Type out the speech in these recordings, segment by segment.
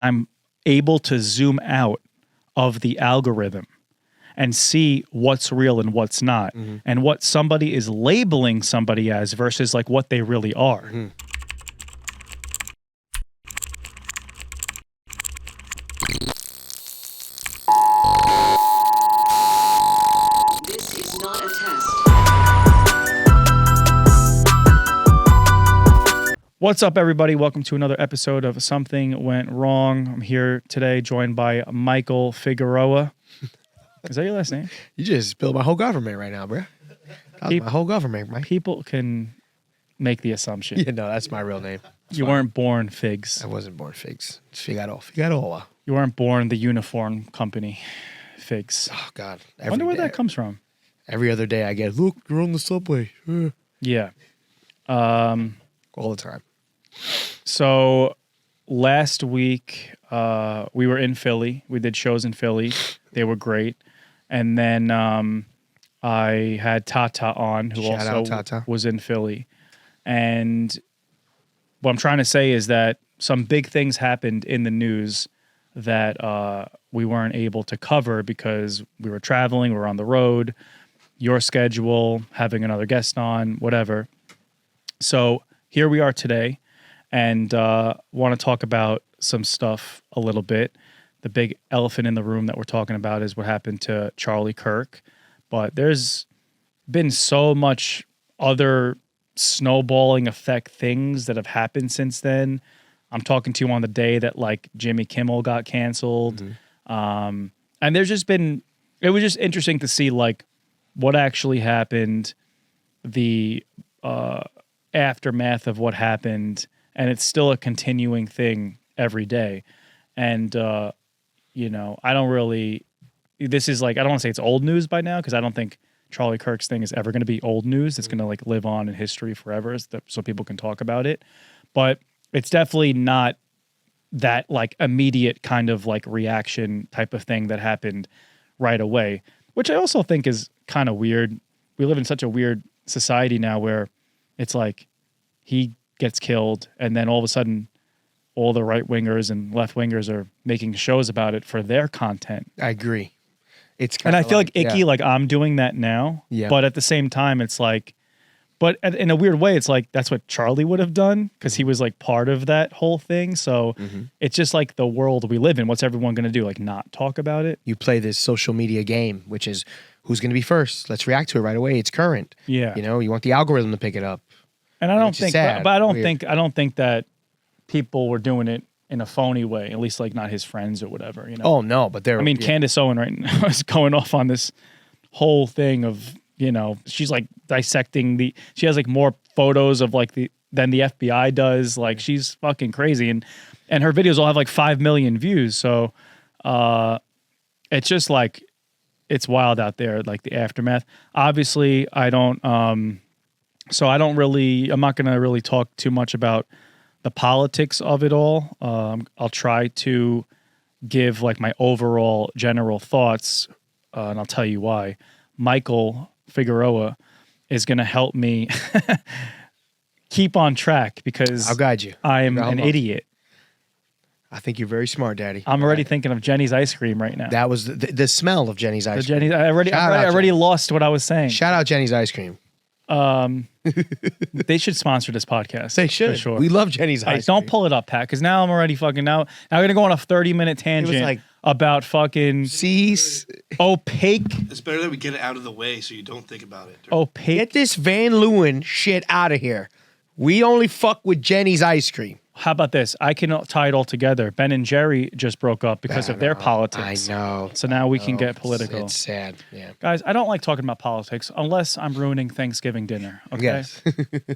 I'm able to zoom out of the algorithm and see what's real and what's not, and what somebody is labeling somebody as versus like what they really are. This is not a test. What's up, everybody? Welcome to another episode of Something Went Wrong. I'm here today joined by Michael Figueroa. Is that your last name? You just spilled my whole government right now, bro. That was my whole government, Mike. People can make the assumption. Yeah, no, that's my real name. You weren't born Figs. I wasn't born Figs. It's Figueroa. You weren't born the uniform company Figs. Oh, God. I wonder where that comes from. Every other day I get, look, you're on the subway. Yeah. All the time. So last week we were in Philly. We did shows in Philly. They were great. And then I had Tata on, who Shout out also Tata. was in Philly. And what I'm trying to say is that some big things happened in the news that we weren't able to cover because we were traveling, we were on the road, your schedule, having another guest on, whatever. So here we are today, and want to talk about some stuff a little bit. The big elephant in the room that we're talking about is what happened to Charlie Kirk. But there's been so much other snowballing effect things that have happened since then. I'm talking to you on the day that like Jimmy Kimmel got canceled. And there's just been, it was just interesting to see like what actually happened, the aftermath of what happened, and it's still a continuing thing every day. And, you know, I don't really, this is like, I don't want to say it's old news by now, because I don't think Charlie Kirk's thing is ever going to be old news. It's going to like live on in history forever so people can talk about it. But it's definitely not that like immediate kind of like reaction type of thing that happened right away, which I also think is kind of weird. We live in such a weird society now where it's like he gets killed and then all of a sudden all the right wingers and left wingers are making shows about it for their content. I agree. It's And I feel like icky, like I'm doing that now. Yeah. But at the same time, it's like, but in a weird way, it's like that's what Charlie would have done because he was like part of that whole thing. So it's just like the world we live in. What's everyone going to do? Like not talk about it? You play this social media game, which is who's going to be first? Let's react to it right away. It's current. Yeah. You know, you want the algorithm to pick it up. And I don't Which is think, sad, but I don't weird. think, that people were doing it in a phony way. At least like not his friends or whatever. You know. Oh, no, but they're. I mean, yeah. Candace Owen right now is going off on this whole thing of, you know, she's like dissecting she has like more photos of like than the FBI does. Like she's fucking crazy. And her videos all have like 5 million views. So it's just like, it's wild out there, like the aftermath. Obviously I'm not going to really talk too much about the politics of it all. I'll try to give like my overall general thoughts, and I'll tell you why. Michael Figueroa is going to help me keep on track because I'll guide you. I'm an idiot. I think you're very smart, Daddy. I'm already thinking of Jenny's ice cream right now. That was the smell of Jenny's ice cream. Jenny's, I already lost what I was saying. Shout out Jenny's ice cream. They should sponsor this podcast. They should. For sure. We love Jenny's Hey, ice cream. don't pull it up, Pat, because now I'm already fucking now I'm gonna go on a 30-minute tangent like- about fucking Cease. opaque. It's better that we get it out of the way so you don't think about it. Opaque. Get this Van Leeuwen shit out of here. We only fuck with Jenny's ice cream. How about this? I can tie it all together. Ben and Jerry just broke up because of their politics. I know. So now we can get political. It's sad. Yeah. Guys, I don't like talking about politics unless I'm ruining Thanksgiving dinner. Okay. Yes.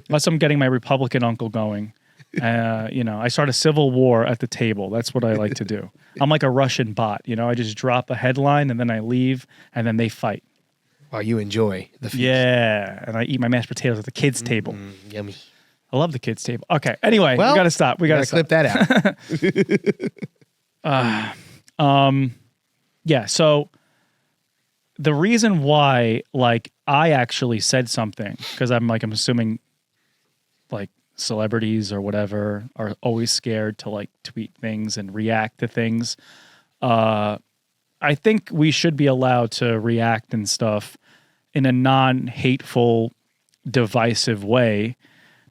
Unless I'm getting my Republican uncle going. You know, I start a civil war at the table. That's what I like to do. I'm like a Russian bot. You know, I just drop a headline and then I leave and then they fight. While you enjoy the feast. Yeah. And I eat my mashed potatoes at the kids' table. Yummy. I love the kids' table. Okay. Anyway, Well, we got to stop. We got to clip that out. Yeah. So the reason why, like, I actually said something, because I'm assuming, like, celebrities or whatever are always scared to like tweet things and react to things. I think we should be allowed to react and stuff in a non-hateful, divisive way,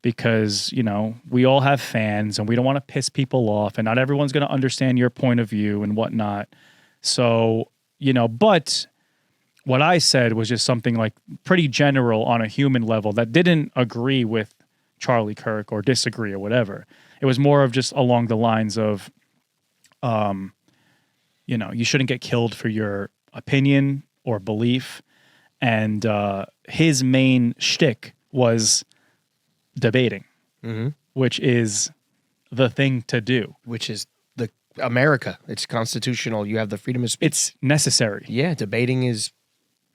because, you know, we all have fans and we don't want to piss people off, and not everyone's going to understand your point of view and whatnot. So, you know, but what I said was just something like pretty general on a human level that didn't agree with Charlie Kirk or disagree or whatever. It was more of just along the lines of, you know, you shouldn't get killed for your opinion or belief. And his main shtick was debating, which is the thing to do. Which is the America. It's constitutional. You have the freedom of speech. It's necessary. Yeah, debating is,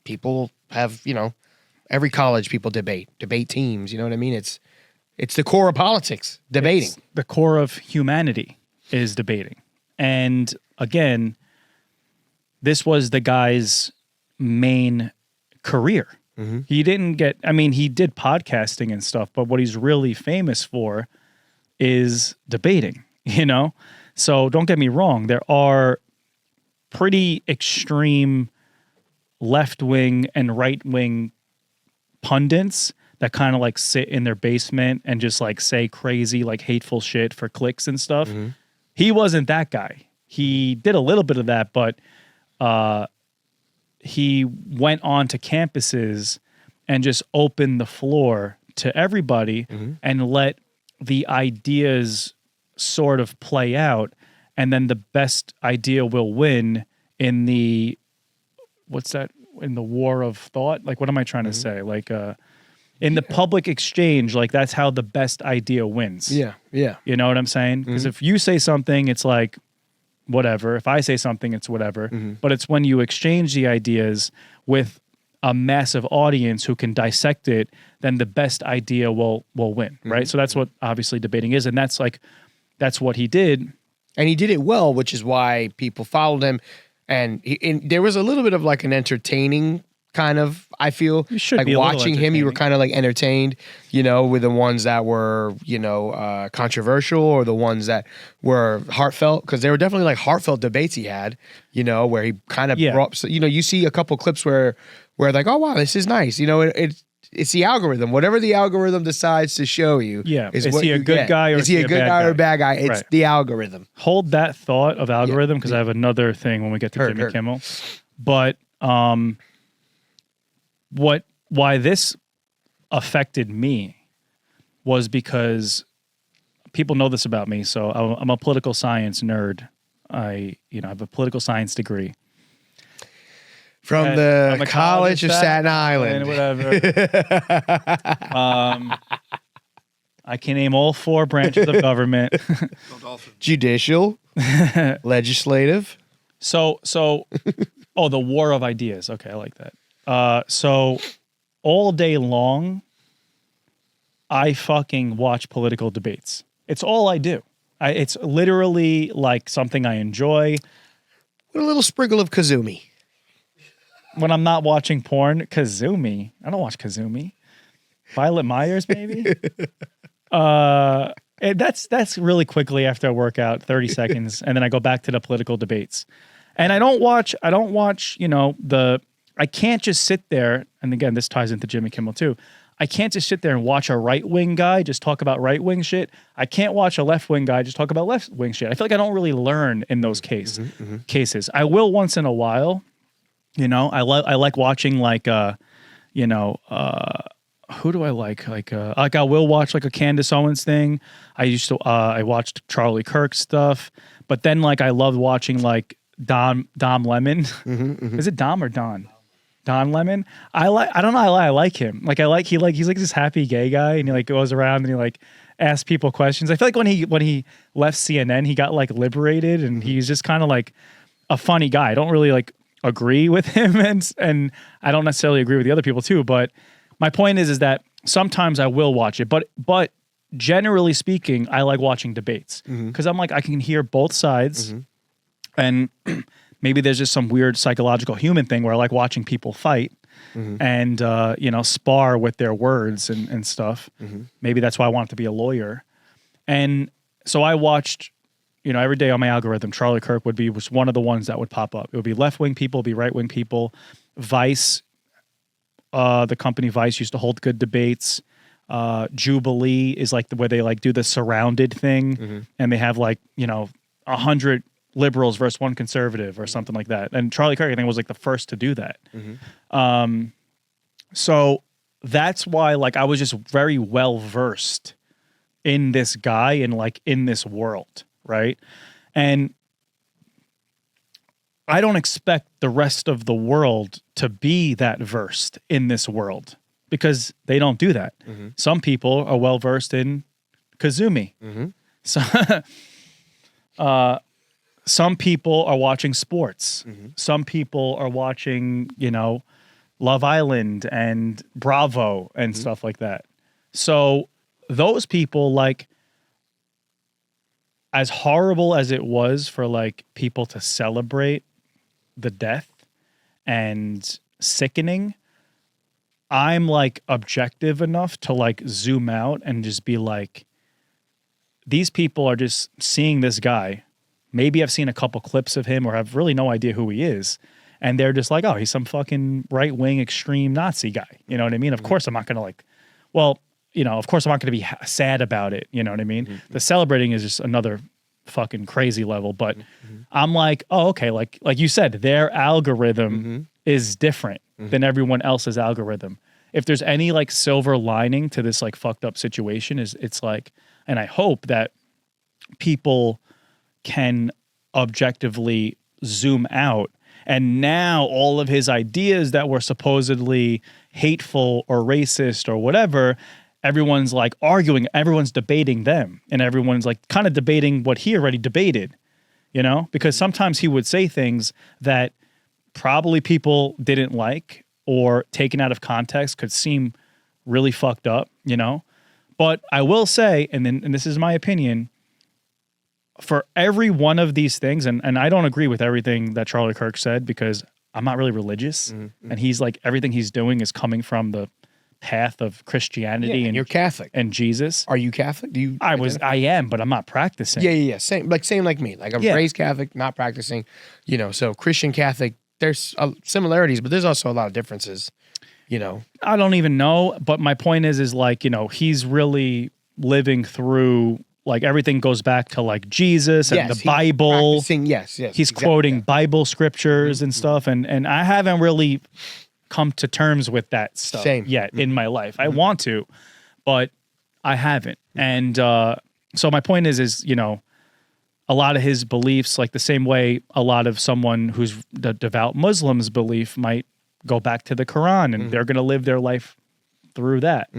people have, you know, every college people debate teams. You know what I mean? It's the core of politics, debating. It's the core of humanity is debating. And again, this was the guy's main career. He didn't get, I mean, he did podcasting and stuff, but what he's really famous for is debating, you know? So don't get me wrong, there are pretty extreme left-wing and right-wing pundits that kind of like sit in their basement and just like say crazy, like hateful shit for clicks and stuff. He wasn't that guy. He did a little bit of that, but he went on to campuses and just opened the floor to everybody and let the ideas sort of play out. And then the best idea will win in the, what's that? In the war of thought? Like, what am I trying to say? Like, in the public exchange, like that's how the best idea wins. Yeah. You know what I'm saying? Because if you say something, it's like, whatever. If I say something, it's whatever. But it's when you exchange the ideas with a massive audience who can dissect it, then the best idea will win, right? So that's what obviously debating is, and that's what he did. And he did it well, which is why people followed him. And there was a little bit of like an entertaining kind of, I feel, You should like be a little watching him, you were entertaining. kind of like entertained, you know, with the ones that were, you know, controversial, or the ones that were heartfelt, because there were definitely like heartfelt debates he had, you know, where he kind of brought, so, you know, you see a couple clips where like, oh wow, this is nice, you know, it's the algorithm. Whatever the algorithm decides to show you, Is what he a you good get. guy or is he a good guy or a bad guy? It's Right. the algorithm. Hold that thought of algorithm, because I have another thing when we get to Jimmy Kimmel. But why this affected me was because people know this about me. So I'm a political science nerd. I have a political science degree From at the College of Staten Island. whatever. I can name all 4 branches of government. No dolphin. Judicial, legislative. So, oh, the war of ideas. Okay, I like that. So, all day long, I fucking watch political debates. It's all I do. It's literally like something I enjoy. With a little sprinkle of Kazumi. When I'm not watching porn, Kazumi. I don't watch Kazumi. Violet Myers, maybe. And that's really quickly after I work out, 30 seconds, and then I go back to the political debates. And I don't watch, you know, I can't just sit there, and again, this ties into Jimmy Kimmel too. I can't just sit there and watch a right-wing guy just talk about right-wing shit. I can't watch a left-wing guy just talk about left-wing shit. I feel like I don't really learn in those cases. I will once in a while, you know. I like watching like, you know, who do I like? Like I will watch like a Candace Owens thing. I watched Charlie Kirk stuff, but then like I loved watching like Dom Lemon. Is it Dom or Don? Don Lemon. I don't know. I like him. Like he's like this happy gay guy, and he like goes around and he like asks people questions. I feel like when he left CNN, he got like liberated, and he's just kind of like a funny guy. I don't really like agree with him, and I don't necessarily agree with the other people too. But my point is that sometimes I will watch it, but generally speaking, I like watching debates because I'm like I can hear both sides, and maybe there's just some weird psychological human thing where I like watching people fight. and spar with their words and stuff. Maybe that's why I wanted to be a lawyer. And so I watched, every day on my algorithm, Charlie Kirk was one of the ones that would pop up. It would be left-wing people, be right-wing people. Vice, the company Vice used to hold good debates. Jubilee is like where they like do the surrounded thing, and they have 100 liberals versus one conservative or something like that. And Charlie Kirk, I think, was like the first to do that. So that's why I was just very well versed in this guy and in this world, right? And I don't expect the rest of the world to be that versed in this world because they don't do that. Some people are well versed in Kazumi. So, some people are watching sports. Some people are watching, Love Island and Bravo and stuff like that. So those people, as horrible as it was for people to celebrate the death and sickening, I'm objective enough to zoom out and just be these people are just seeing this guy. Maybe I've seen a couple clips of him or have really no idea who he is. And they're just oh, he's some fucking right-wing extreme Nazi guy. You know what I mean? Of course I'm not going to of course I'm not going to be sad about it. You know what I mean? The celebrating is just another fucking crazy level. But I'm oh, okay. Like you said, their algorithm is different than everyone else's algorithm. If there's any silver lining to this fucked up situation it's and I hope that people can objectively zoom out. And now all of his ideas that were supposedly hateful or racist or whatever, everyone's arguing, everyone's debating them, and everyone's kind of debating what he already debated, because sometimes he would say things that probably people didn't like or taken out of context could seem really fucked up, But I will say, and this is my opinion, for every one of these things, and I don't agree with everything that Charlie Kirk said because I'm not really religious, and he's everything he's doing is coming from the path of Christianity, and you're Catholic and Jesus. Are you Catholic? Do you? I am, but I'm not practicing. Yeah. Same like me. I'm raised Catholic, not practicing. So Christian Catholic, there's similarities, but there's also a lot of differences. I don't even know, but my point is he's really living through. Everything goes back to Jesus and the Bible. Yes. He's quoting Bible scriptures and stuff. And I haven't really come to terms with that stuff yet in my life. I want to, but I haven't. And so my point is a lot of his beliefs, the same way a lot of someone who's the devout Muslim's belief might go back to the Quran and they're going to live their life through that.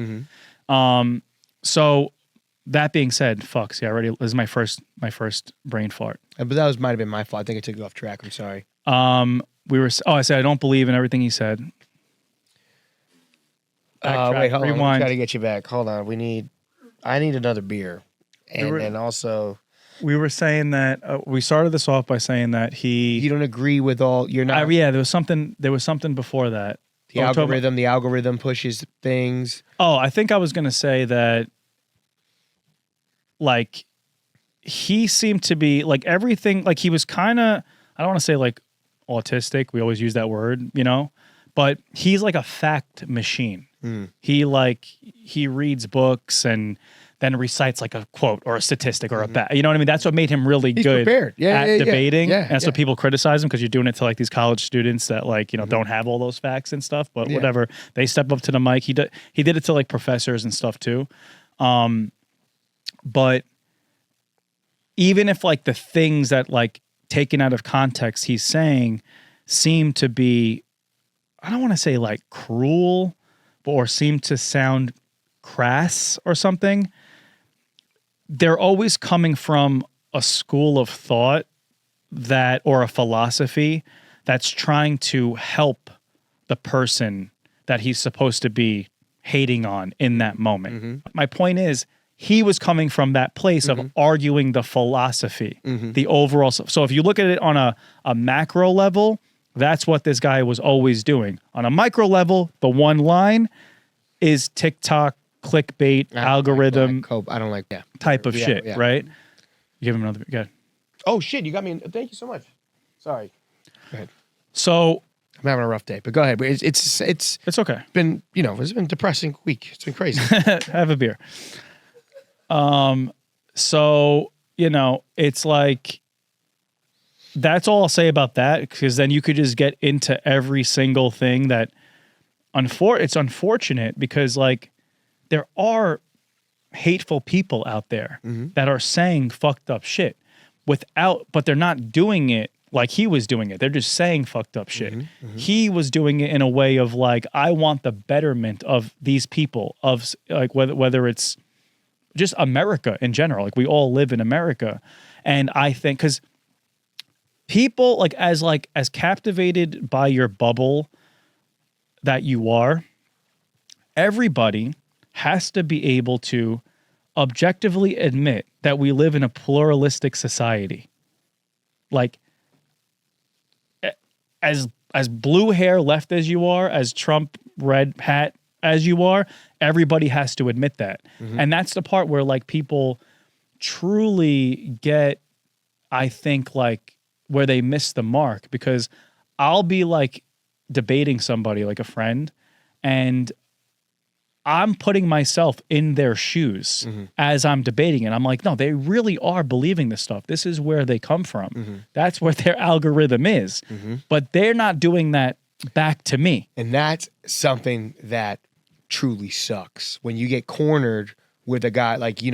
So that being said, this is my first brain fart. But that might have been my fault. I think I took you off track. I'm sorry. I said I don't believe in everything he said. Wait, hold on. I'm trying to get you back. Hold on. I need another beer. And also we were saying that we started this off by saying that you don't agree with all, you're not. There was something before that. The algorithm pushes things. Oh, I think I was going to say that he seemed to be everything, he was kind of, I don't want to say autistic. We always use that word, but he's a fact machine. He reads books and then recites a quote or a statistic or a bet. You know what I mean? That's what made him really good at debating. And that's what people criticize him because you're doing it to these college students that don't have all those facts and stuff. But whatever, they step up to the mic. He did it to professors and stuff too. But even if the things that taken out of context he's saying seem to be, I don't want to say cruel, or seem to sound crass or something, they're always coming from a school of thought or a philosophy that's trying to help the person that he's supposed to be hating on in that moment. My point is, he was coming from that place of arguing the philosophy, the overall. So if you look at it on a macro level, That's what this guy was always doing. On a micro level, the one line is TikTok clickbait algorithm I don't like type of shit, right? You give him another. Go ahead. Oh shit! You got me. Thank you so much. Sorry. Go ahead. So I'm having a rough day, but go ahead. It's okay. been it's been a depressing week. It's been crazy. Have a beer. So it's like that's all I'll say about that, because then you could just get into every single thing that. It's unfortunate because like there are hateful people out there that are saying fucked up shit but they're not doing it like he was doing it. They're just saying fucked up shit. He was doing it in a way of like, I want the betterment of these people, of like whether it's just America in general. Like we all live in America. And I think because people like as captivated by your bubble that you are, everybody has to be able to objectively admit that we live in a pluralistic society. Like as blue hair left as you are, as Trump red hat as you are, everybody has to admit that. And that's the part where like people truly get, I think, like where they miss the mark, because I'll be like debating somebody, like a friend, and I'm putting myself in their shoes as I'm debating it. I'm like, no, they really are believing this stuff. This is where they come from. That's what their algorithm is. But they're not doing that back to me. And that's something that truly sucks. When you get cornered with a guy like, you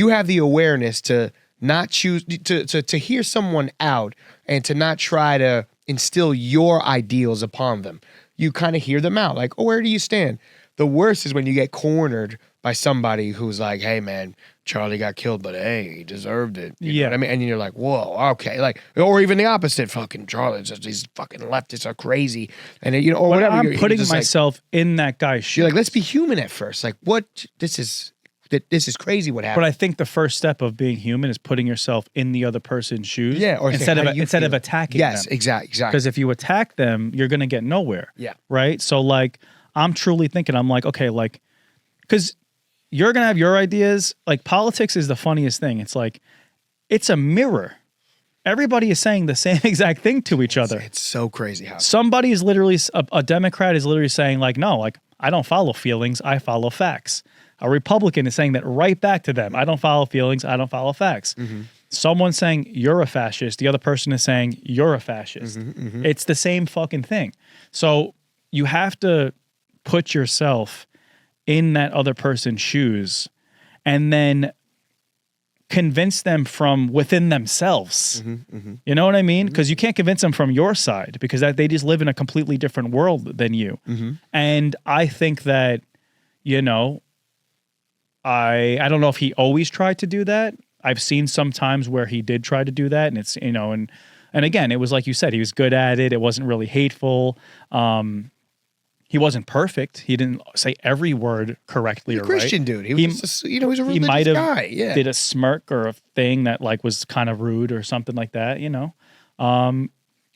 have the awareness to not choose to hear someone out and to not try to instill your ideals upon them. You kind of hear them out, like, oh, where do you stand? The worst is when you get cornered by somebody who's like, hey, man, Charlie got killed, but hey, he deserved it. You know what I mean? And you're like, whoa, okay. Like, or even the opposite, fucking Charlie, these fucking leftists are crazy. And, or whatever. I'm putting myself in that guy's shoes. You're like, let's be human at first. Like, what? This is crazy what happened. But I think the first step of being human is putting yourself in the other person's shoes. Yeah, or instead of attacking them. Yes, exactly. Because if you attack them, you're going to get nowhere. Yeah. Right? So like, I'm truly thinking, I'm like, okay, like, because you're going to have your ideas. Like politics is the funniest thing. It's like, it's a mirror. Everybody is saying the same exact thing to each other. It's so crazy how somebody is literally, a Democrat is literally saying like, no, like I don't follow feelings, I follow facts. A Republican is saying that right back to them. I don't follow feelings. I don't follow facts. Someone's saying you're a fascist. The other person is saying you're a fascist. It's the same fucking thing. So you have to put yourself in that other person's shoes and then convince them from within themselves. You know what I mean? Because you can't convince them from your side, because they just live in a completely different world than you. And I think that, I don't know if he always tried to do that. I've seen some times where he did try to do that, and it's, and again, it was like you said, he was good at it. It wasn't really hateful. He wasn't perfect. He didn't say every word correctly or right. Christian dude. He was just, he's a religious might have guy. Yeah. Did a smirk or a thing that like was kind of rude or something like that,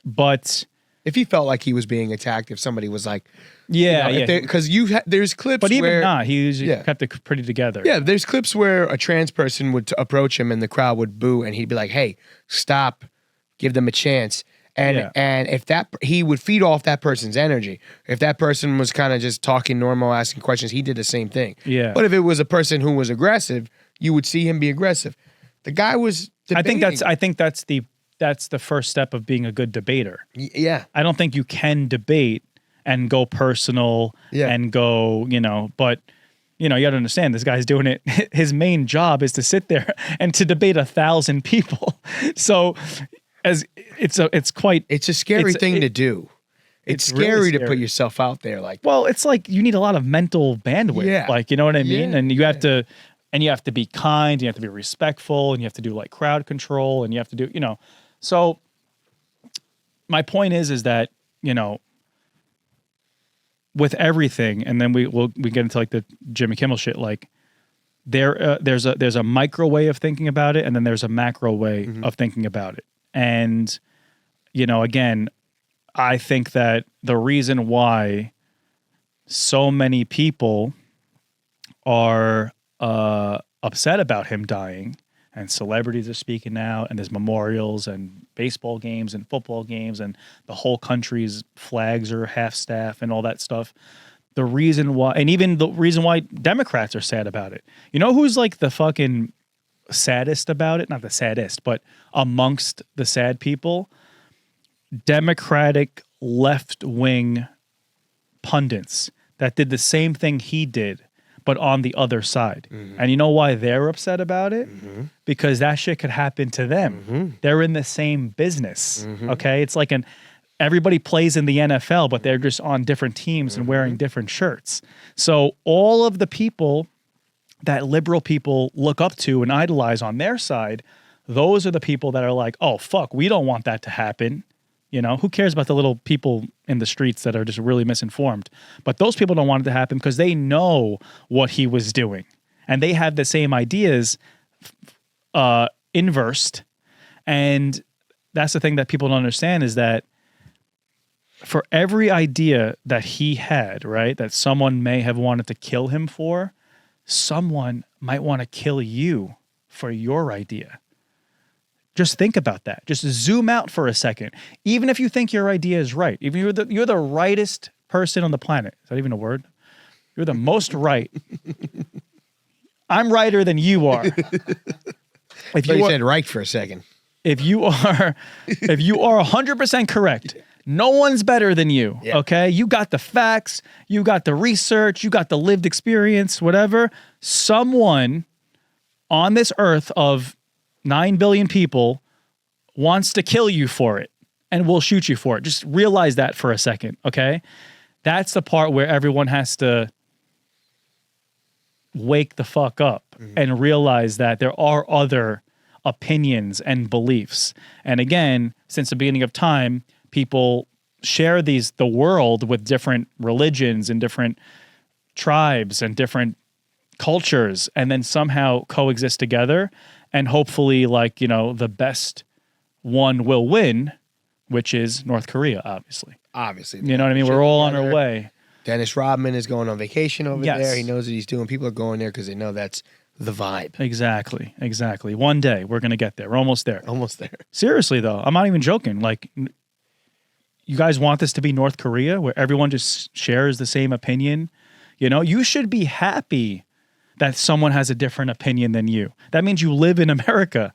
But if he felt like he was being attacked, if somebody was like, yeah, because there's clips, but even where, not, he usually kept it pretty together. Yeah, there's clips where a trans person would approach him and the crowd would boo, and he'd be like, "Hey, stop, give them a chance." And if he would feed off that person's energy. If that person was kind of just talking normal, asking questions, he did the same thing. Yeah. But if it was a person who was aggressive, you would see him be aggressive. The guy was debating. I think that's the first step of being a good debater. Yeah. I don't think you can debate and go personal and go, but you got to understand this guy's doing it. His main job is to sit there and to debate 1,000 people. So it's a scary thing to do. It's scary really to put yourself out there like. Well, it's like you need a lot of mental bandwidth. Yeah. Like, you know what I mean? Yeah. And you have to be kind, and you have to be respectful, and you have to do like crowd control, and you have to do, So my point is that, with everything, and then we get into like the Jimmy Kimmel shit, like there's a micro way of thinking about it, and then there's a macro way of thinking about it. And again, I think that the reason why so many people are upset about him dying, and celebrities are speaking out, and there's memorials and baseball games and football games, and the whole country's flags are half-staff and all that stuff. The reason why, and even the reason why Democrats are sad about it. You know who's like the fucking saddest about it? Not the saddest, but amongst the sad people, Democratic left-wing pundits that did the same thing he did, but on the other side. And you know why they're upset about it? Because that shit could happen to them. They're in the same business. Okay, it's like everybody plays in the NFL, but they're just on different teams and wearing different shirts. So all of the people that liberal people look up to and idolize on their side, those are the people that are like, oh fuck, we don't want that to happen. Who cares about the little people in the streets that are just really misinformed? But those people don't want it to happen because they know what he was doing. And they have the same ideas inversed. And that's the thing that people don't understand, is that for every idea that he had, right, that someone may have wanted to kill him for, someone might want to kill you for your idea. Just think about that. Just zoom out for a second. Even if you think your idea is right, even you're the rightest person on the planet. Is that even a word? You're the most right. I'm righter than you are. If you said right for a second. If you are 100% correct, no one's better than you. Yeah. Okay? You got the facts, you got the research, you got the lived experience, whatever. Someone on this earth of 9 billion people wants to kill you for it and will shoot you for it. Just realize that for a second, okay? That's the part where everyone has to wake the fuck up and realize that there are other opinions and beliefs. And again, since the beginning of time, people share the world with different religions and different tribes and different cultures, and then somehow coexist together. And hopefully, the best one will win, which is North Korea, obviously. You know what I mean? We're all on our way. Dennis Rodman is going on vacation over there. He knows what he's doing. People are going there because they know that's the vibe. Exactly. One day, we're going to get there. We're almost there. Seriously, though, I'm not even joking. You guys want this to be North Korea, where everyone just shares the same opinion? You should be happy that someone has a different opinion than you. That means you live in America,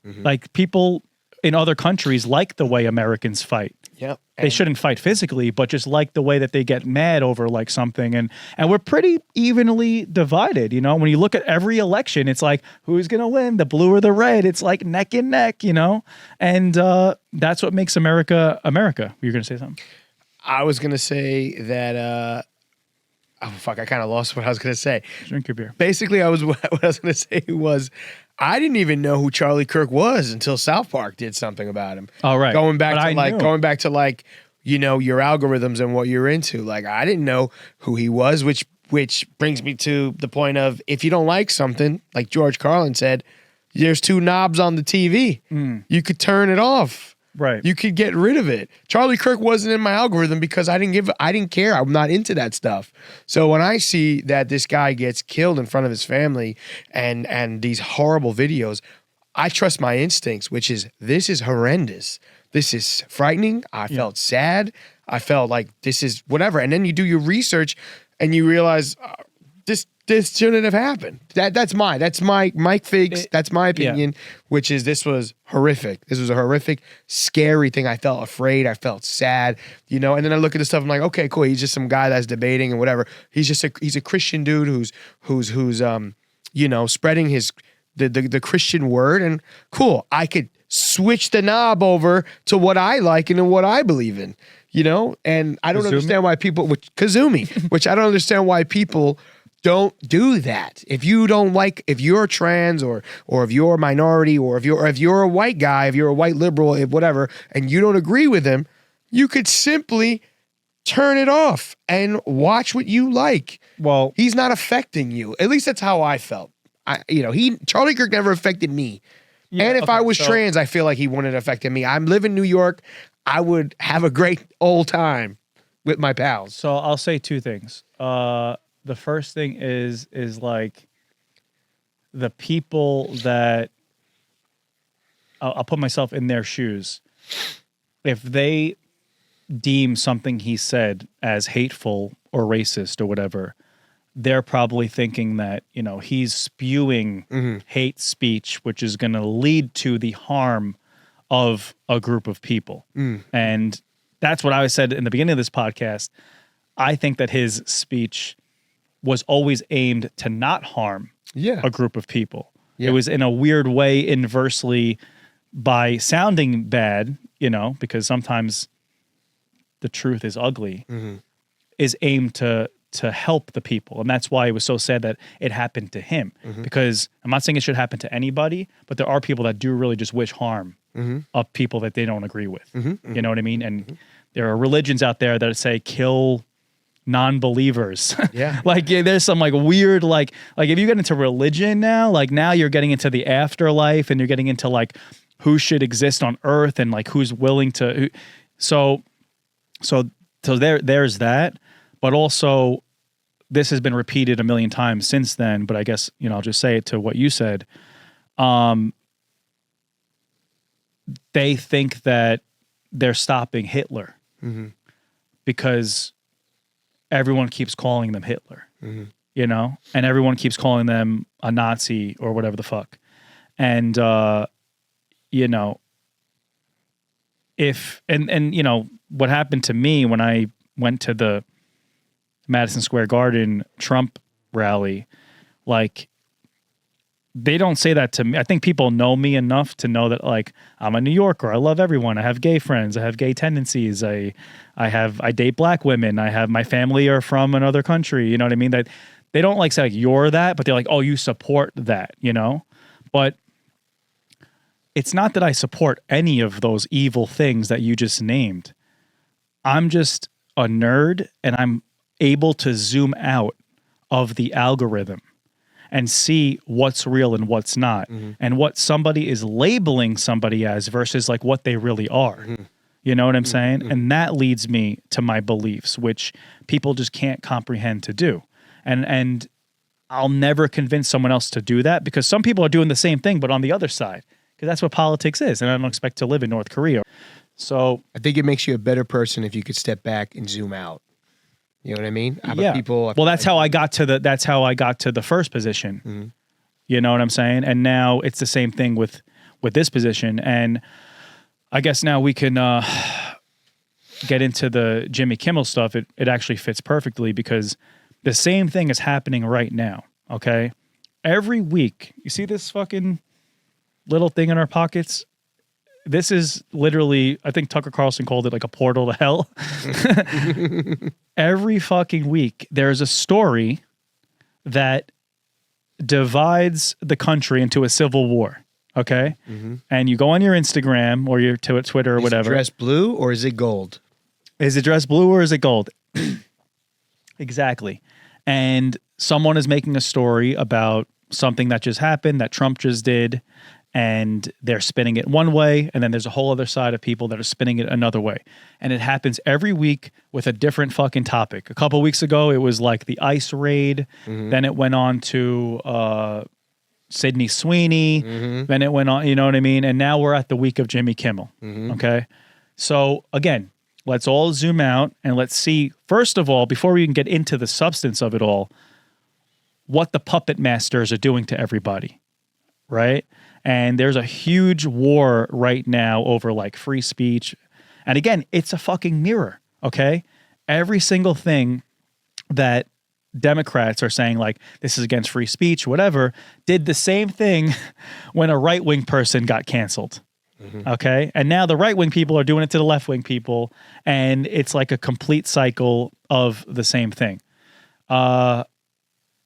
Like people in other countries like the way Americans fight. Yep. They shouldn't fight physically, but just like the way that they get mad over something. And we're pretty evenly divided, When you look at every election, it's like, who's going to win, the blue or the red? It's like neck and neck, And that's what makes America, America. Were you going to say something? I was going to say that... oh, fuck, I kind of lost what I was going to say. Drink your beer. Basically, what I was going to say was, I didn't even know who Charlie Kirk was until South Park did something about him. Oh, right. Going back to your algorithms and what you're into. I didn't know who he was, which brings me to the point of, if you don't like something, like George Carlin said, there's 2 knobs on the TV. You could turn it off. Right. You could get rid of it. Charlie Kirk wasn't in my algorithm because I didn't care. I'm not into that stuff. So when I see that this guy gets killed in front of his family and these horrible videos, I trust my instincts, which is, this is horrendous. This is frightening. I felt sad. I felt like this is whatever. And then you do your research and you realize this shouldn't have happened. That's my Mike Figs. That's my opinion, which is, this was horrific. This was a horrific, scary thing. I felt afraid. I felt sad, and then I look at the stuff. I'm like, okay, cool. He's just some guy that's debating and whatever. He's a Christian dude who's spreading the Christian word, and cool. I could switch the knob over to what I like and what I believe in, and I don't understand why people, Kazumi, which I don't understand why people don't do that. If you're trans or if you're a minority or if you're a white guy, if you're a white liberal, whatever, and you don't agree with him, you could simply turn it off and watch what you like. Well, he's not affecting you. At least that's how I felt. Charlie Kirk never affected me. And if okay, I was so- trans, I feel like he wouldn't have affected me. I'm living in New York. I would have a great old time with my pals. So I'll say two things. The first thing is like the people that I'll put myself in their shoes. If they deem something he said as hateful or racist or whatever, they're probably thinking that, you know, he's spewing hate speech, which is going to lead to the harm of a group of people. And that's what I said in the beginning of this podcast. I think that his speech was always aimed to not harm a group of people. Yeah. It was in a weird way inversely by sounding bad, you know, because sometimes the truth is ugly, is aimed to help the people. And that's why it was so sad that it happened to him. Because I'm not saying it should happen to anybody, but there are people that do really just wish harm of people that they don't agree with. You know what I mean? And there are religions out there that say kill non-believers. Yeah. Like there's some like weird like if you get into religion now, like now you're getting into the afterlife and you're getting into like who should exist on earth and like who's willing to so there's that. But also this has been repeated a million times since then, but I guess, you know, I'll just say it to what you said. They think that they're stopping Hitler because everyone keeps calling them Hitler, you know, and everyone keeps calling them a Nazi or whatever the fuck. And, you know, and you know, what happened to me when I went to the Madison Square Garden Trump rally, like, they don't say that to me. I think people know me enough to know that, like, I'm a New Yorker. I love everyone. I have gay friends. I have gay tendencies. I date black women. I have my family are from another country. You know what I mean? That they don't like say like you're that, but they're like, oh, you support that, you know? But it's not that I support any of those evil things that you just named. I'm just a nerd and I'm able to zoom out of the algorithm and see what's real and what's not, and what somebody is labeling somebody as versus like what they really are. You know what I'm saying? And that leads me to my beliefs, which people just can't comprehend to do. And I'll never convince someone else to do that because some people are doing the same thing, but on the other side, because that's what politics is. And I don't expect to live in North Korea. So I think it makes you a better person if you could step back and zoom out. You know what I mean? Yeah. People, well, that's how I got to the first position. You know what I'm saying? And now it's the same thing with this position. And I guess now we can get into the Jimmy Kimmel stuff. It actually fits perfectly because the same thing is happening right now. Okay. Every week, you see this fucking little thing in our pockets? This is literally, I think Tucker Carlson called it like a portal to hell. Every fucking week, there's a story that divides the country into a civil war. Okay. And you go on your Instagram or your Twitter or whatever. Is it dressed blue or is it gold? Is it dressed blue or is it gold? Exactly. And someone is making a story about something that just happened that Trump just did. And they're spinning it one way, and then there's a whole other side of people that are spinning it another way. And it happens every week with a different fucking topic. A couple weeks ago, it was like the ICE raid. Then it went on to Sydney Sweeney. Then it went on, you know what I mean? And now we're at the week of Jimmy Kimmel. Okay? So, again, let's all zoom out and let's see, first of all, before we even get into the substance of it all, what the puppet masters are doing to everybody, right? And there's a huge war right now over like free speech. And again, it's a fucking mirror, okay? Every single thing that Democrats are saying like this is against free speech, whatever, did the same thing when a right-wing person got canceled. Okay? And now the right-wing people are doing it to the left-wing people, and it's like a complete cycle of the same thing. All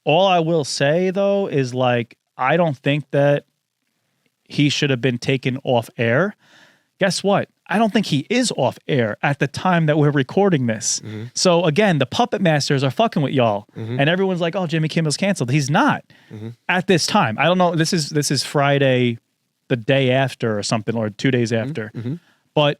I will say though is like I don't think that he should have been taken off air. Guess what? I don't think he is off air at the time that we're recording this. So again, the puppet masters are fucking with y'all. And everyone's like, oh, Jimmy Kimmel's canceled. He's not at this time. I don't know. This is Friday the day after or something, or 2 days after. But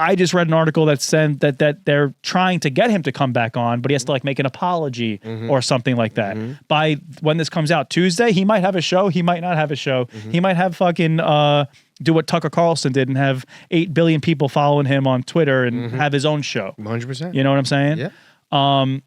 I just read an article that said that they're trying to get him to come back on, but he has to like make an apology or something like that. By when this comes out Tuesday, he might have a show. He might not have a show. He might have fucking do what Tucker Carlson did and have 8 billion people following him on Twitter and have his own show. 100%. You know what I'm saying? Yeah.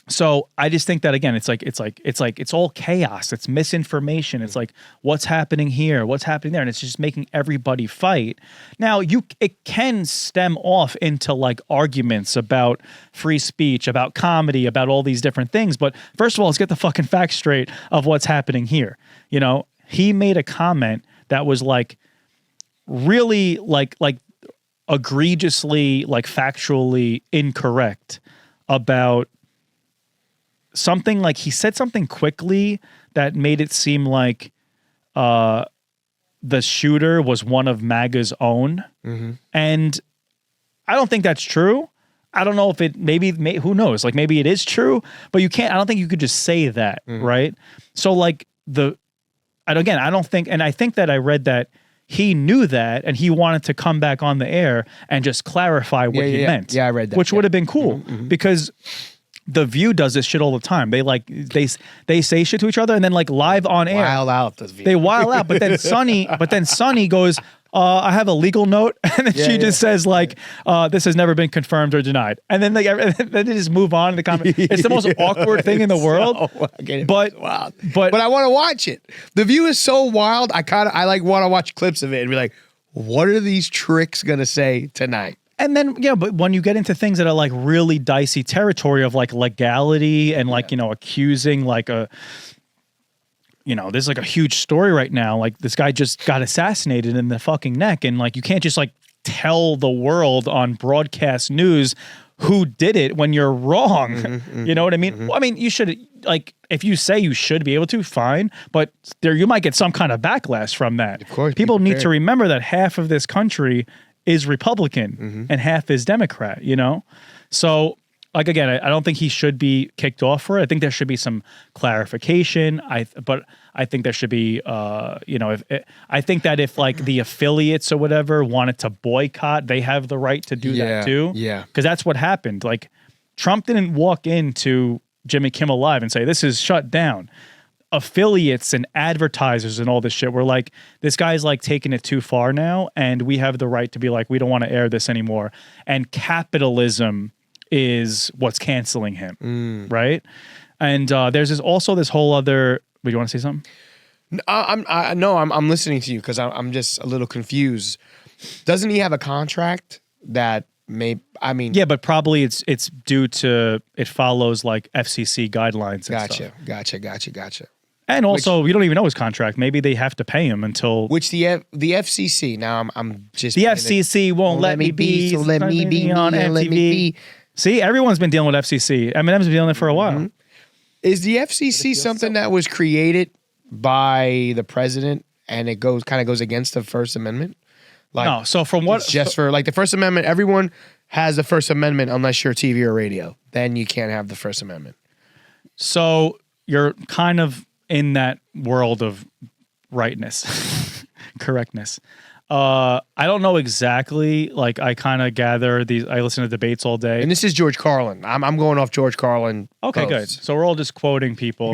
So I just think that again, it's all chaos. It's misinformation. It's like what's happening here, what's happening there, and it's just making everybody fight. Now it can stem off into like arguments about free speech, about comedy, about all these different things. But first of all, let's get the fucking facts straight of what's happening here. You know, he made a comment that was like really like egregiously like factually incorrect about something. Like he said something quickly that made it seem like the shooter was one of MAGA's own. And I don't think that's true. I don't know if it who knows? Like maybe it is true, but I don't think you could just say that, right? So like I don't think, and I think that I read that he knew that and he wanted to come back on the air and just clarify what he meant. Yeah, I read that. Which would have been cool because The View does this shit all the time. They say shit to each other and then like live on air. Wild out, the View. They wild out, but then Sonny goes, I have a legal note, and then she just says like, this has never been confirmed or denied, and then they just move on to the comment. It's the most awkward thing in the world. But I want to watch it. The View is so wild. I like want to watch clips of it and be like, what are these tricks gonna say tonight? And then, but when you get into things that are like really dicey territory of like legality and like, accusing like there's like a huge story right now. Like this guy just got assassinated in the fucking neck. And like, you can't just like tell the world on broadcast news who did it when you're wrong. You know what I mean? Well, I mean, you should like, if you say you should be able to, fine. But you might get some kind of backlash from that. Of course. People need to remember that half of this country is Republican and half is Democrat, So like, again, I don't think he should be kicked off for it. I think there should be some clarification. But I think there should be, I think that if like the affiliates or whatever wanted to boycott, they have the right to do that too. Yeah. Because that's what happened. Like Trump didn't walk into Jimmy Kimmel Live and say, this is shut down. Affiliates and advertisers and all this shit were like, this guy's like taking it too far now, and we have the right to be like, we don't want to air this anymore. And capitalism is what's canceling him, right? And there's also this whole other. Do you want to say something? I'm listening to you because I'm just a little confused. Doesn't he have a contract that yeah, but probably it's due to it follows like FCC guidelines. And stuff. Gotcha. And also, we don't even know his contract. Maybe they have to pay him until the FCC. Now I'm just the FCC won't let me be. So let me be on MTV. Let me be. See, everyone's been dealing with FCC. Eminem's been dealing with it for a while. Is the FCC something that was created by the president and it kind of goes against the First Amendment? Like, no. So from what? For like the First Amendment, everyone has the First Amendment unless you're TV or radio. Then you can't have the First Amendment. So you're kind of in that world of rightness, correctness. I don't know exactly. Like I kind of gather these. I listen to debates all day. And this is George Carlin. I'm going off George Carlin. Okay, posts. Good. So we're all just quoting people.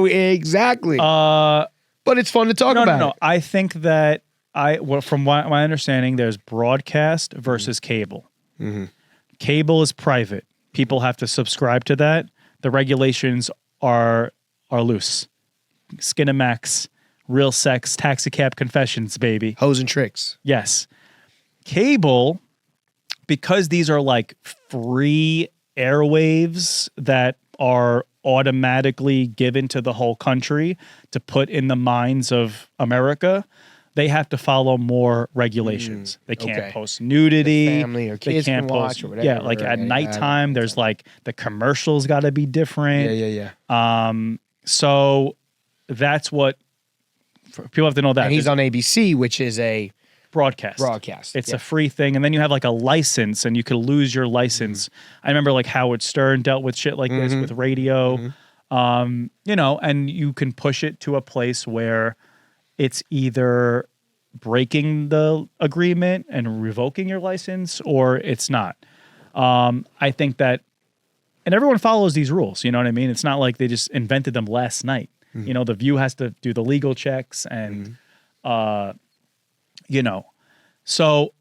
Exactly. But it's fun to talk about. No. I think that from my understanding, there's broadcast versus cable. Cable is private. People have to subscribe to that. The regulations are loose. Skinamax, Real Sex, Taxi Cab Confessions, baby. Hoes and tricks. Yes. Cable, because these are like free airwaves that are automatically given to the whole country to put in the minds of America, they have to follow more regulations. They can't post nudity. The family or kids they can't can watch post, or whatever. Yeah, like at nighttime, there's like the commercials got to be different. Yeah. So that's what people have to know that. And he's on ABC, which is a broadcast. It's a free thing. And then you have like a license and you could lose your license. I remember like Howard Stern dealt with shit like this with radio, and you can push it to a place where it's either breaking the agreement and revoking your license, or it's not. I think that, and everyone follows these rules. You know what I mean? It's not like they just invented them last night. You know, the View has to do the legal checks, and you know, so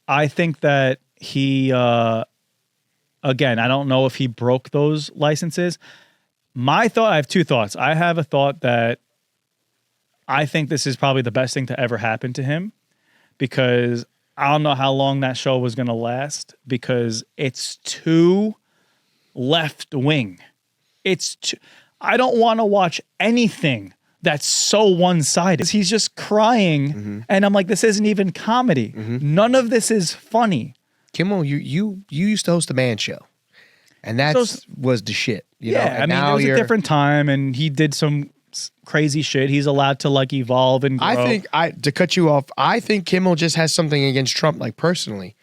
I think that he, again, I don't know if he broke those licenses. I have two thoughts. I have a thought that I think this is probably the best thing to ever happen to him, because I don't know how long that show was going to last, because it's too left wing. I don't want to watch anything that's so one-sided. He's just crying, and I'm like, this isn't even comedy. None of this is funny. Kimmel, you used to host a man show, and that was the shit. You know? And I mean, it was a different time, and he did some crazy shit. He's allowed to like evolve and grow. I think to cut you off, I think Kimmel just has something against Trump, like personally.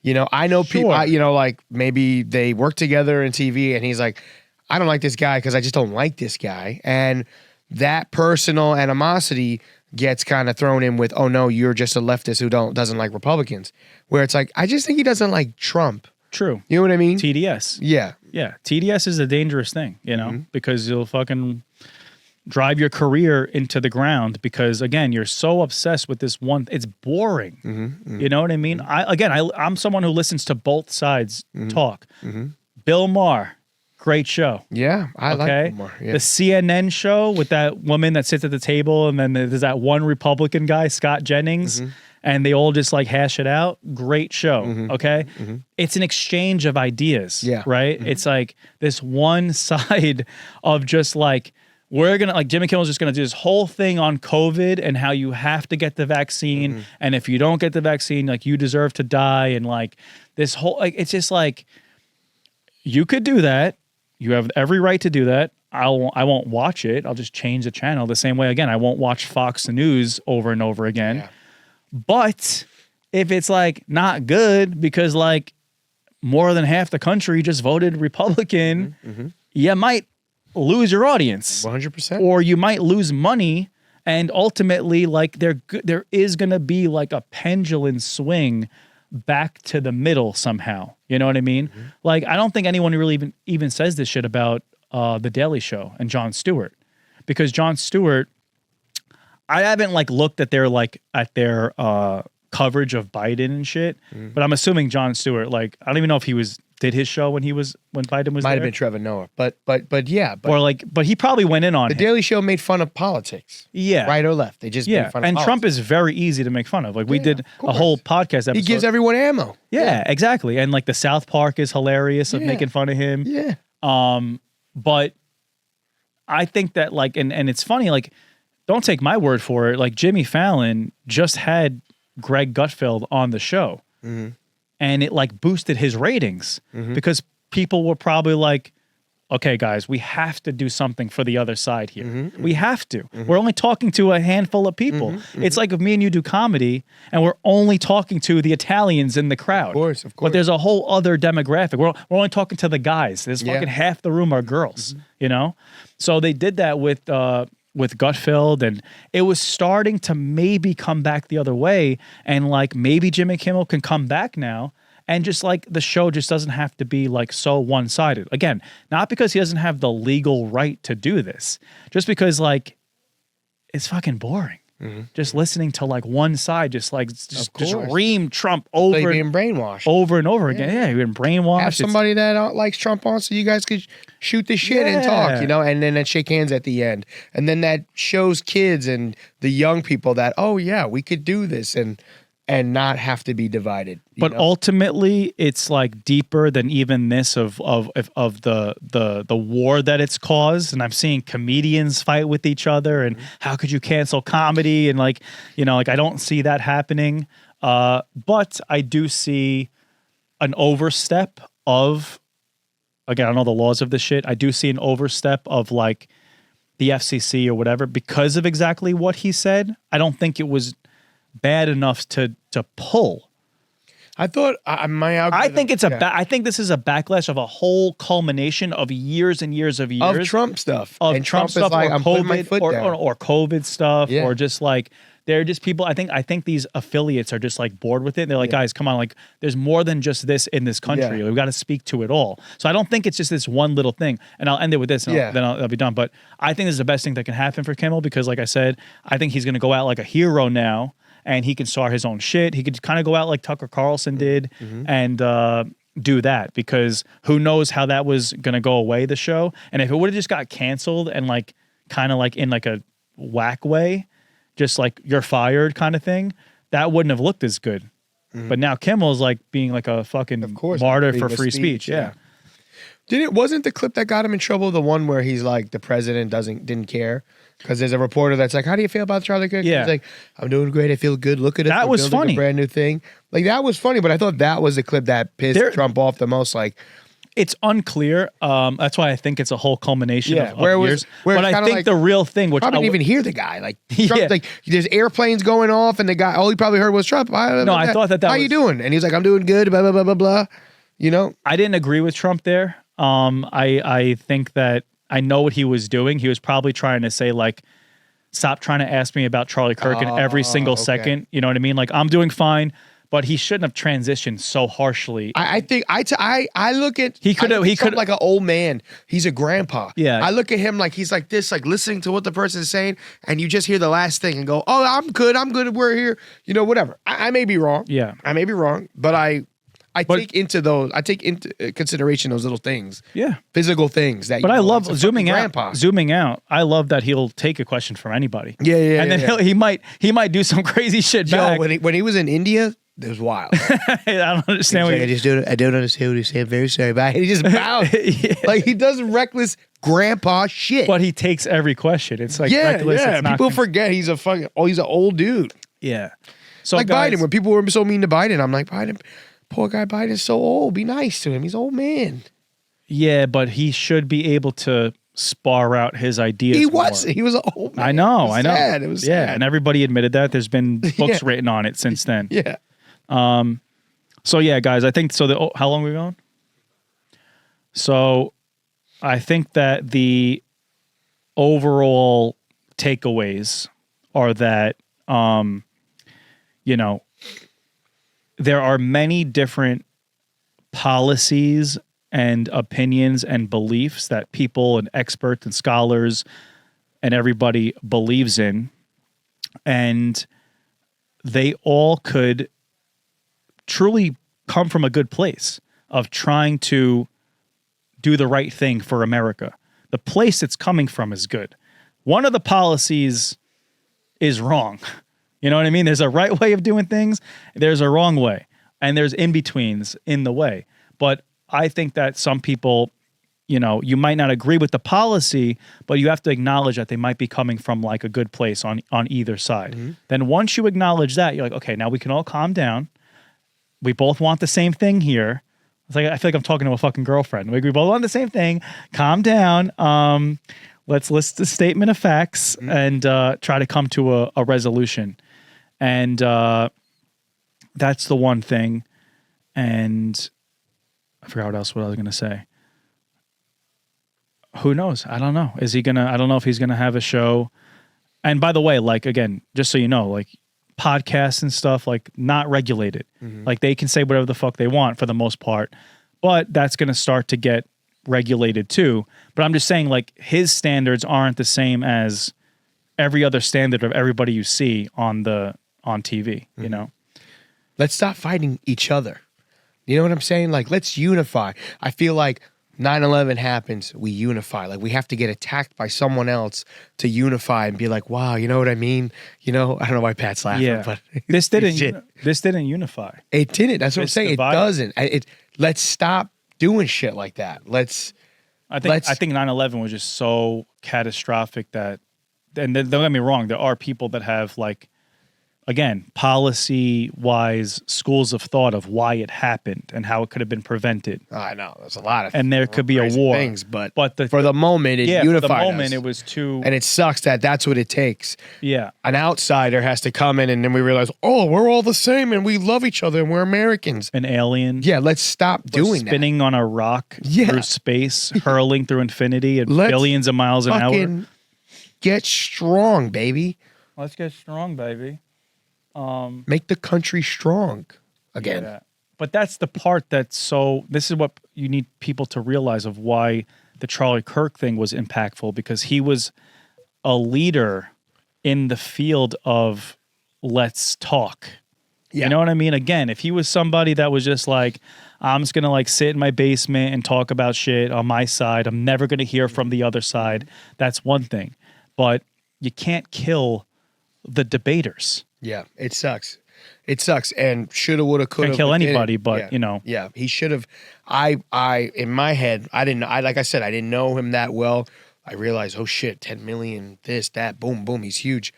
You know, I know people. You know, like maybe they work together in TV, and he's like, I don't like this guy because I just don't like this guy, and that personal animosity gets kind of thrown in with, oh no, you're just a leftist who doesn't like Republicans. Where it's like, I just think he doesn't like Trump. True. You know what I mean? TDS. Yeah. Yeah. TDS is a dangerous thing, you know, because you'll fucking drive your career into the ground, because again, you're so obsessed with this one. It's boring. You know what I mean? I'm someone who listens to both sides talk. Bill Maher. Great show. Yeah, I like Bill Maher. Yeah. The CNN show with that woman that sits at the table, and then there's that one Republican guy, Scott Jennings, and they all just like hash it out. Great show. Okay. It's an exchange of ideas. Yeah. Right. It's like this one side of just like, we're going to, like, Jimmy Kimmel is just going to do this whole thing on COVID and how you have to get the vaccine. And if you don't get the vaccine, like, you deserve to die. And like this whole, like, it's just like, you could do that. You have every right to do that. I won't watch it. I'll just change the channel. The same way, again, I won't watch Fox News over and over again. Yeah. But if it's like not good because like more than half the country just voted Republican, you might lose your audience. 100%. Or you might lose money. And ultimately, like there is going to be like a pendulum swing back to the middle somehow. You know what I mean? Like, I don't think anyone really even says this shit about The Daily Show and Jon Stewart, because Jon Stewart, I haven't like looked at their coverage of Biden and shit, but I'm assuming Jon Stewart, like, I don't even know if he did his show when Biden was Might there. have been Trevor Noah, but yeah. But he probably went in on The Daily Show made fun of politics. Yeah. Right or left. They just made fun of politics. And Trump is very easy to make fun of. Like, we did a whole podcast episode. He gives everyone ammo. Yeah, exactly. And like the South Park is hilarious of making fun of him. Yeah. But I think that like, and it's funny, like, don't take my word for it. Like, Jimmy Fallon just had Greg Gutfeld on the show. And it like boosted his ratings because people were probably like, okay, guys, we have to do something for the other side here. We have to. We're only talking to a handful of people. It's like if me and you do comedy and we're only talking to the Italians in the crowd. Of course. But there's a whole other demographic. We're only talking to the guys. There's fucking half the room are girls, you know? So they did that with Gutfeld, and it was starting to maybe come back the other way, and like maybe Jimmy Kimmel can come back now, and just like the show just doesn't have to be like so one-sided. Again, not because he doesn't have the legal right to do this, just because like it's fucking boring. Just listening to like one side, just ream Trump over, like being brainwashed over and over again. Yeah, you've been brainwashed. Have somebody that likes Trump on, so you guys could shoot the shit and talk, you know, and then that shake hands at the end, and then that shows kids and the young people that, oh yeah, we could do this and not have to be divided. But ultimately, it's like deeper than even this of the war that it's caused. And I'm seeing comedians fight with each other, and how could you cancel comedy? And like, you know, like I don't see that happening. But I do see an overstep of, again, I don't know the laws of this shit. I do see an overstep of like the FCC or whatever because of exactly what he said. I don't think it was bad enough to pull. I thought my I algorithm, think it's I think this is a backlash of a whole culmination of years and years of years of Trump stuff. of And Trump is stuff, like, or I'm putting my COVID, foot down. or COVID stuff, Yeah. or just like they're just people. I think these affiliates are just like bored with it. They're like, guys, come on, like there's more than just this in this country. Yeah. We've got to speak to it all. So I don't think it's just this one little thing. And I'll end it with this, and then I'll be done. But I think this is the best thing that can happen for Kimmel because, like I said, I think he's going to go out like a hero now, and he can start his own shit. He could kind of go out like Tucker Carlson did, and do that because who knows how that was going to go away, the show. And if it would have just got canceled and like kind of like in like a whack way, just like you're fired kind of thing, that wouldn't have looked as good. But now Kimmel's like being like a fucking martyr for free speech. Yeah. Wasn't the clip that got him in trouble the one where he's like the president didn't care? Because there's a reporter that's like, how do you feel about Charlie Kirk? Yeah. He's like, I'm doing great. I feel good. Look at it. That We're was building funny. A brand new thing. Like that was funny, but I thought that was the clip that pissed Trump off the most. Like, it's unclear. That's why I think it's a whole culmination of years. Where but I think like, the real thing, which probably I didn't even hear the guy. Like, Trump, like there's airplanes going off, and the guy all he probably heard was Trump. I thought that how was, you doing? And he's like, I'm doing good. Blah blah blah blah blah. You know, I didn't agree with Trump there. I think that I know what he was doing. He was probably trying to say like, stop trying to ask me about Charlie Kirk in every single second. You know what I mean? Like I'm doing fine. But he shouldn't have transitioned so harshly. I think I look at he could like an old man. He's a grandpa. Yeah. I look at him like he's like this, like listening to what the person is saying, and you just hear the last thing and go, "Oh, I'm good. We're here." You know, whatever. I may be wrong. Yeah, I may be wrong, but I take into consideration those little things. Yeah, physical things that. But I love zooming out. Grandpa. Zooming out. I love that he'll take a question from anybody. Yeah. And then he might do some crazy shit back. When he was in India. It was wild. I don't understand what I don't understand what he's saying. I'm very sorry. Bye. He just bowed. Like he does reckless grandpa shit. But he takes every question. It's like reckless. Yeah. People forget he's he's an old dude. Yeah. So like guys, Biden, when people were so mean to Biden, I'm like, Biden, poor guy Biden's so old. Be nice to him. He's an old man. Yeah, but he should be able to spar out his ideas. He was an old man. I know. Sad. It was sad. And everybody admitted that. There's been books written on it since then. Yeah. So yeah, guys, I think so. How long are we going? So I think that the overall takeaways are that, there are many different policies and opinions and beliefs that people and experts and scholars and everybody believes in. And they all could truly come from a good place of trying to do the right thing for America. The place it's coming from is good. One of the policies is wrong. You know what I mean? There's a right way of doing things. There's a wrong way. And there's in-betweens in the way. But I think that some people, you might not agree with the policy, but you have to acknowledge that they might be coming from like a good place on either side. Mm-hmm. Then once you acknowledge that, you're like, okay, now we can all calm down. We both want the same thing here. It's like I feel like I'm talking to a fucking girlfriend. We both want the same thing. Calm down. Let's list the statement of facts and try to come to a resolution. And that's the one thing. And I forgot what I was going to say. Who knows? I don't know. I don't know if he's going to have a show. And by the way, like, again, just so you know, like, podcasts and stuff, like, not regulated. Mm-hmm. Like, they can say whatever the fuck they want for the most part, but that's going to start to get regulated too. But I'm just saying, like, his standards aren't the same as every other standard of everybody you see on TV, mm-hmm. you know? Let's stop fighting each other. You know what I'm saying? Like, let's unify. I feel like 9/11 happens, we unify. Like, we have to get attacked by someone else to unify and be like, wow, you know what I mean? I don't know why Pat's laughing, but this didn't unify. It didn't. That's what I'm saying. Divided. It doesn't. Let's stop doing shit like that. I think 9/11 was just so catastrophic that, and don't get me wrong, there are people that have like again, policy-wise, schools of thought of why it happened and how it could have been prevented. I know there's a lot of And there could be a crazy war. things, but the, for the moment, it yeah, unified for the moment, us. it was too. And it sucks that that's what it takes. Yeah. An outsider has to come in, and then we realize, oh, we're all the same, and we love each other, and we're Americans. An alien. Yeah, let's stop We're doing that. spinning on a rock through space, hurling through infinity at Let's billions of miles an hour. Fucking get strong, baby. Let's get strong, baby. Make the country strong again. Yeah. But that's the part that's so. This is what you need people to realize of why the Charlie Kirk thing was impactful, because he was a leader in the field of let's talk. Yeah. You know what I mean? Again, if he was somebody that was just like, I'm just going to like sit in my basement and talk about shit on my side, I'm never going to hear from the other side, that's one thing. But you can't kill the debaters. Yeah, it sucks. It sucks. And shoulda, woulda, coulda. Can't kill anybody, yeah, but you know. Yeah, he should have. I in my head, like I said, I didn't know him that well. I realized, oh shit, 10 million, this, that, boom, boom, he's huge.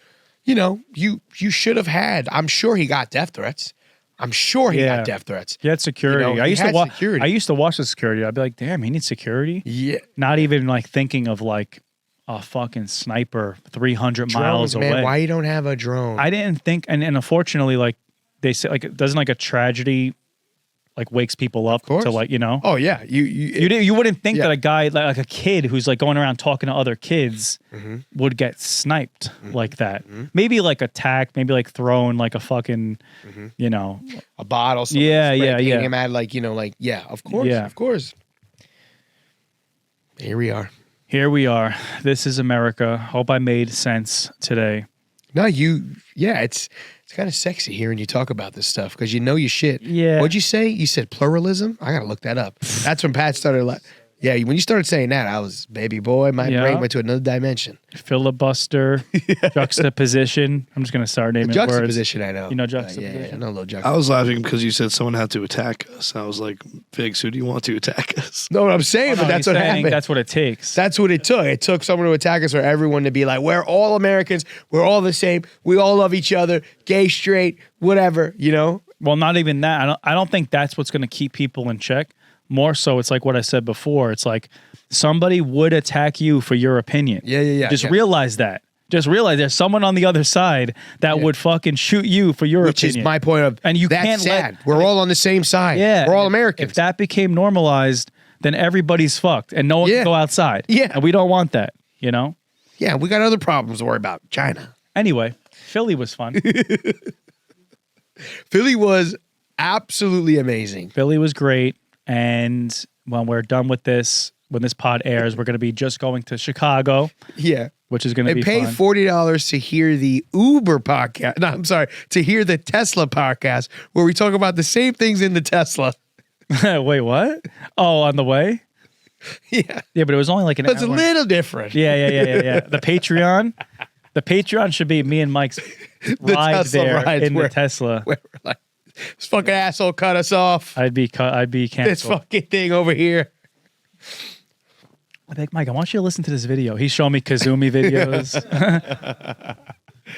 You know, you should have had. I'm sure he got death threats. I'm sure he got death threats. He had security. You know, I used to watch. security. I used to watch the security. I'd be like, damn, he needs security. Yeah. Not even like thinking of like a fucking sniper 300 Drones, miles man, away. why you don't have a drone? I didn't think, and unfortunately, like they say, like doesn't like a tragedy like wakes people up to like, you know. Oh yeah, You wouldn't think that a guy like a kid who's like going around talking to other kids would get sniped like that. Maybe like attacked, maybe like thrown like a fucking, you know, a bottle. Yeah. Him at like, you know, like of course, Yeah. of course. Here we are. Here we are. This is America. Hope I made sense today. No, it's kind of sexy hearing you talk about this stuff because you know your shit. Yeah. What'd you say? You said pluralism? I got to look that up. That's when Pat started yeah, when you started saying that, I was, baby boy, my brain went to another dimension. Filibuster, juxtaposition. I'm just going to start naming Juxtaposition, words. I know. You know juxtaposition? Yeah, I know a little I juxtaposition. was laughing because you said someone had to attack us. I was like, Figs, who do you want to attack us? No, what I'm saying, but that's what happened. That's what it takes. That's what it took. It took someone to attack us or everyone to be like, we're all Americans. We're all the same. We all love each other. Gay, straight, whatever, you know? Well, not even that. I don't think that's what's going to keep people in check. More so, it's like what I said before. It's like somebody would attack you for your opinion. Yeah. Just realize that. Just realize there's someone on the other side that would fucking shoot you for your opinion. Which is my point of, and you that's can't sad. We're all on the same side. Yeah. We're all Americans. If that became normalized, then everybody's fucked and no one can go outside. Yeah. And we don't want that, you know? Yeah, we got other problems to worry about. China. Anyway, Philly was fun. Philly was absolutely amazing. Philly was great. And when we're done with this, when this pod airs, we're going to be just going to Chicago. Yeah. Which is going to be pay fun. $40 to hear the Uber podcast. No, I'm sorry. To hear the Tesla podcast where we talk about the same things in the Tesla. Wait, what? Oh, on the way? Yeah. Yeah, but it was only like an It's hour. a little different. Yeah. The Patreon should be me and Mike's ride Tesla there rides in where- the Tesla. Where we're like, this fucking asshole cut us off. I'd be This canceled. fucking thing over here. I'm like, Mike, I want you to listen to this video. He's showing me Kazumi videos.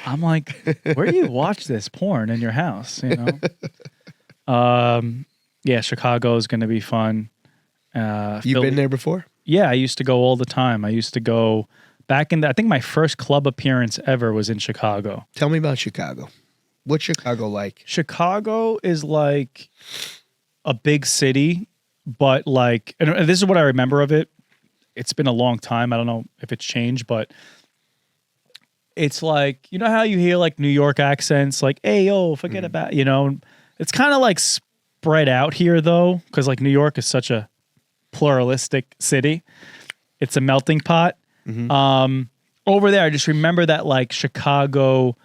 I'm like, where do you watch this porn in your house? You know? Yeah, Chicago is going to be fun. You've been there before? Yeah, I used to go all the time. I used to go back I think my first club appearance ever was in Chicago. Tell me about Chicago. What's Chicago like? Chicago is like a big city, but like, and this is what I remember of it. It's been a long time. I don't know if it's changed, but it's like, you know how you hear like New York accents, like, hey, yo, forget about, you know, it's kind of like spread out here though, because like New York is such a pluralistic city. It's a melting pot. Over there, I just remember that like Chicago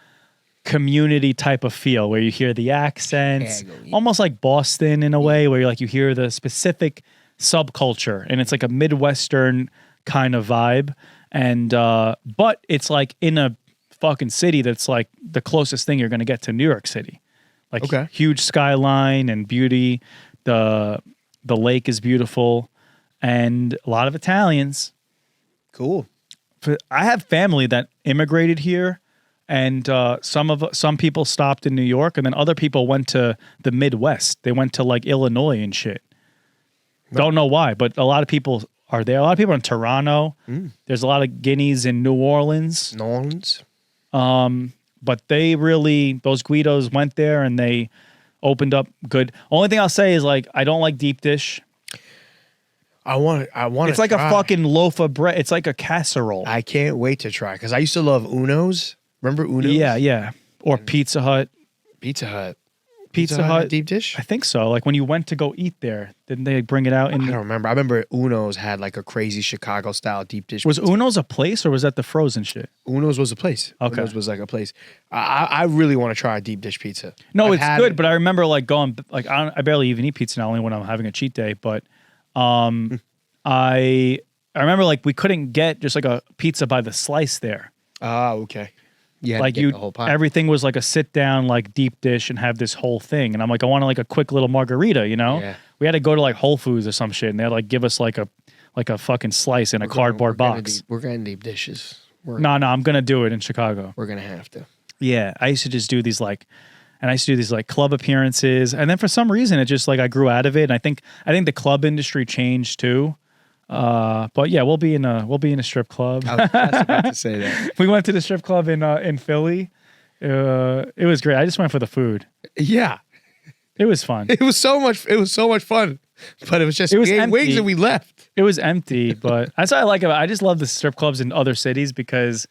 community type of feel where you hear the accents, almost like Boston in a way, where you hear the specific subculture, and it's like a Midwestern kind of vibe. And but it's like in a fucking city that's like the closest thing you're gonna get to New York City. Like huge skyline and beauty. The lake is beautiful, and a lot of Italians. Cool. I have family that immigrated here, And some people stopped in New York, and then other people went to the Midwest. They went to like Illinois and shit. Don't know why, but a lot of people are there. A lot of people are in Toronto. There's a lot of Guineas in New Orleans. But they really, those Guidos went there and they opened up good. Only thing I'll say is like, I don't like deep dish. I want It's like try. a fucking loaf of bread. It's like a casserole. I can't wait to try because I used to love Uno's. Remember Uno's? Yeah. Or Pizza Hut. Pizza Hut. Pizza Hut deep dish? I think so. Like when you went to go eat there, didn't they bring it out? I don't remember. I remember Uno's had like a crazy Chicago style deep dish. Was Uno's a place or was that the frozen shit? Uno's was a place. Okay. Uno's was like a place. I really want to try a deep dish pizza. No, I've it's had good, it. but I remember like going like I barely even eat pizza now, only when I'm having a cheat day. But I remember like we couldn't get just like a pizza by the slice there. Oh, okay. Yeah, Like the whole pie. everything was like a sit down like deep dish and have this whole thing. And I'm like, I want like a quick little margarita, you know? Yeah. We had to go to like Whole Foods or some shit, and they had like give us like a fucking slice in a cardboard box. We're getting deep dishes. No, I'm gonna do it in Chicago. We're gonna have to. Yeah, I used to just do these like, and I used to do these like club appearances, and then for some reason it just like I grew out of it. And I think the club industry changed too. But yeah, we'll be in a strip club. I was just about to say that. We went to the strip club in Philly. It was great. I just went for the food. Yeah, It was fun. it was so much fun, but it was just It was we ate empty. wings and we left. It was empty, but that's what I like about it. I just love the strip clubs in other cities because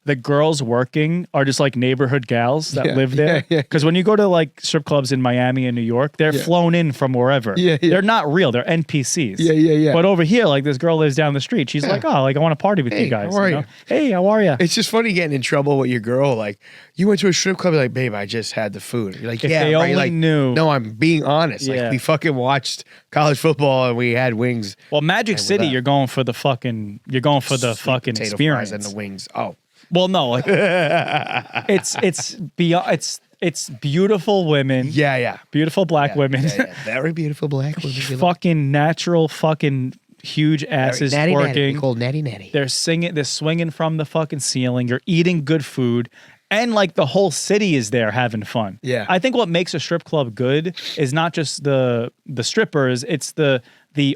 the girls working are just like neighborhood gals that Yeah, live there. yeah. Because when you go to like strip clubs in Miami and New York, they're flown in from wherever. Yeah. They're not real. They're NPCs. Yeah. But over here, like this girl lives down the street. She's like, oh, like I want to party with Hey, you guys. how are know? you? Hey, how are you? It's just funny getting in trouble with your girl. Like, you went to a strip club, you're like, babe, I just had the food. You're like, If yeah, they right. only You're like, knew. No, I'm being honest. Yeah. Like, we fucking watched college football and we had wings. Well, Magic City, that. you're going for the fucking Sweet fucking potato experience. fries and the wings. Oh, Well, no, like it's beyond. It's beautiful women, yeah. beautiful black women, Yeah. Very beautiful black women. fucking natural, fucking huge asses natty, working. called natty. They're singing, they're swinging from the fucking ceiling. You're eating good food, and like the whole city is there having fun. Yeah. I think what makes a strip club good is not just the strippers; it's the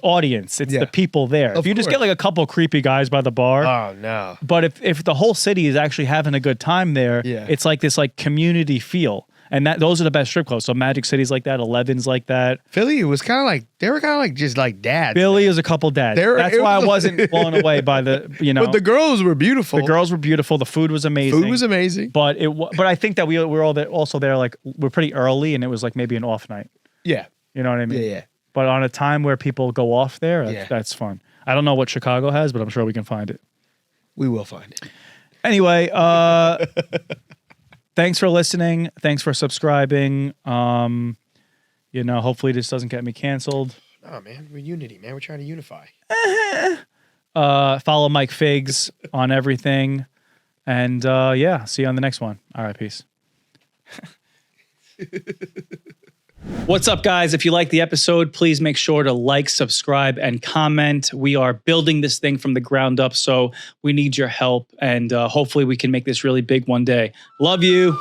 audience, it's Yeah. the people there. Of If you just course. get like a couple creepy guys by the bar. Oh no. But if the whole city is actually having a good time there, Yeah. it's like this like community feel. And those are the best strip clubs. So Magic City's like that, 11's like that. Philly was kind of like they were kind of like just like dads. Billy is a couple dads. That's it why I was- wasn't blown away by the, But the girls were beautiful. the girls were beautiful. The food was amazing. Food was amazing. But but I think that we were all there, also there like we're pretty early, and it was like maybe an off night. Yeah. You know what I mean? Yeah. But on a time where people go off there, Yeah. that's fun. I don't know what Chicago has, but I'm sure we can find it. We will find it. Anyway, thanks for listening. Thanks for subscribing. Hopefully this doesn't get me canceled. Oh man, we're unity, man. We're trying to unify. Follow Mike Figs on everything. And see you on the next one. All right, peace. What's up, guys? If you like the episode, please make sure to like, subscribe, and comment. We are building this thing from the ground up, so we need your help, and hopefully we can make this really big one day. Love you.